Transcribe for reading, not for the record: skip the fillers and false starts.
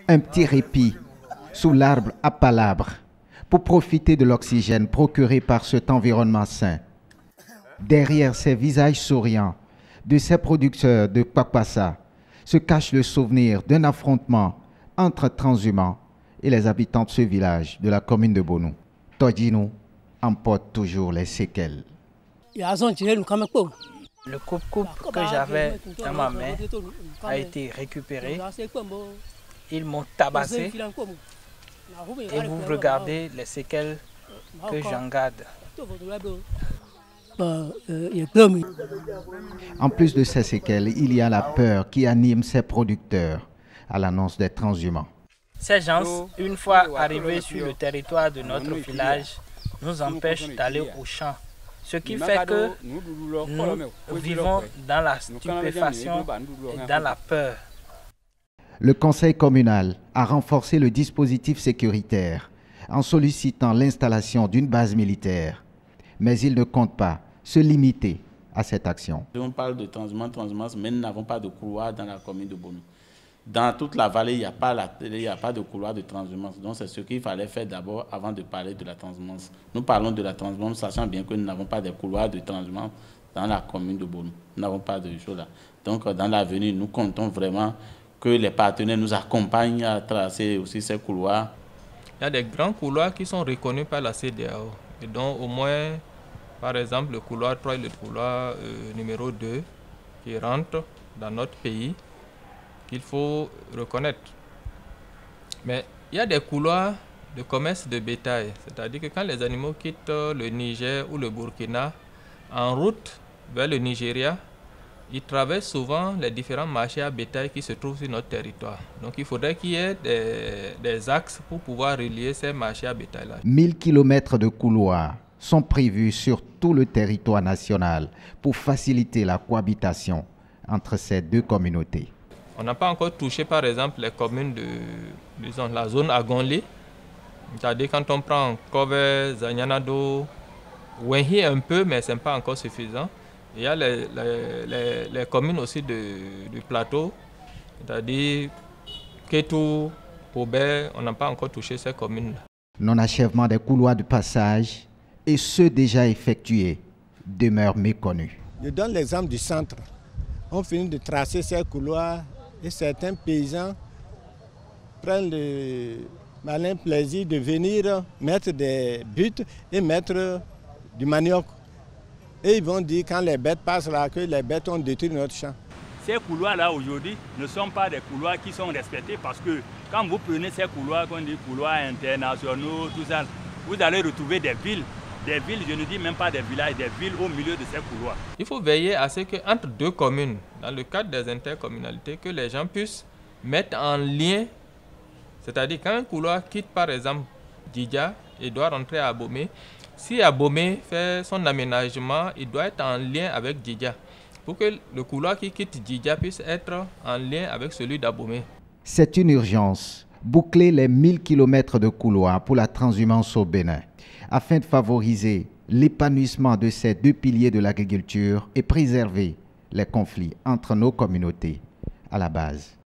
Un petit répit sous l'arbre à palabres pour profiter de l'oxygène procuré par cet environnement sain. Derrière ces visages souriants de ces producteurs de Kpakpassa se cache le souvenir d'un affrontement entre transhumants et les habitants de ce village de la commune de Bonou. Todjinou emporte toujours les séquelles. Le coupe-coupe que j'avais dans ma main a été récupéré. Ils m'ont tabassé et vous regardez les séquelles que j'en garde. En plus de ces séquelles, il y a la peur qui anime ces producteurs à l'annonce des transhumants. Ces gens, une fois arrivés sur le territoire de notre village, nous empêchent d'aller au champ. Ce qui fait que nous vivons dans la stupéfaction et dans la peur. Le conseil communal a renforcé le dispositif sécuritaire en sollicitant l'installation d'une base militaire. Mais il ne compte pas se limiter à cette action. On parle de transhumance, mais nous n'avons pas de couloir dans la commune de Bonou. Dans toute la vallée, il n'y a pas de couloir de transhumance. Donc c'est ce qu'il fallait faire d'abord avant de parler de la transhumance. Nous parlons de la transhumance, sachant bien que nous n'avons pas de couloir de transhumance dans la commune de Bonou. Nous n'avons pas de choses là. Donc dans l'avenir, nous comptons vraiment que les partenaires nous accompagnent à tracer aussi ces couloirs. Il y a des grands couloirs qui sont reconnus par la CEDEAO. Et donc au moins, par exemple, le couloir 3 et le couloir numéro 2 qui rentrent dans notre pays, qu'il faut reconnaître. Mais il y a des couloirs de commerce de bétail, c'est-à-dire que quand les animaux quittent le Niger ou le Burkina en route vers le Nigeria, ils traversent souvent les différents marchés à bétail qui se trouvent sur notre territoire. Donc il faudrait qu'il y ait des axes pour pouvoir relier ces marchés à bétail-là. 1000 km de couloirs sont prévus sur tout le territoire national pour faciliter la cohabitation entre ces deux communautés. On n'a pas encore touché par exemple les communes de disons, la zone Agonlé. C'est-à-dire quand on prend Kobe, Zanyanado, Wenhi un peu, mais ce n'est pas encore suffisant. Il y a les communes aussi du plateau, c'est-à-dire Ketou, Pobé, on n'a pas encore touché ces communes-là. Non-achèvement des couloirs de passage et ceux déjà effectués demeurent méconnus. Je donne l'exemple du centre. On finit de tracer ces couloirs et certains paysans prennent le malin plaisir de venir mettre des buts et mettre du manioc. Et ils vont dire quand les bêtes passent là que les bêtes ont détruit notre champ. Ces couloirs-là aujourd'hui ne sont pas des couloirs qui sont respectés parce que quand vous prenez ces couloirs, qu'on dit couloirs internationaux, tout ça, vous allez retrouver des villes, je ne dis même pas des villages, des villes au milieu de ces couloirs. Il faut veiller à ce qu'entre deux communes, dans le cadre des intercommunalités, que les gens puissent mettre en lien, c'est-à-dire quand un couloir quitte par exemple Djidja et doit rentrer à Abomey, si Abomey fait son aménagement, il doit être en lien avec Djidja, pour que le couloir qui quitte Djidja puisse être en lien avec celui d'Abomey. C'est une urgence, boucler les 1000 km de couloirs pour la transhumance au Bénin, afin de favoriser l'épanouissement de ces deux piliers de l'agriculture et préserver les conflits entre nos communautés à la base.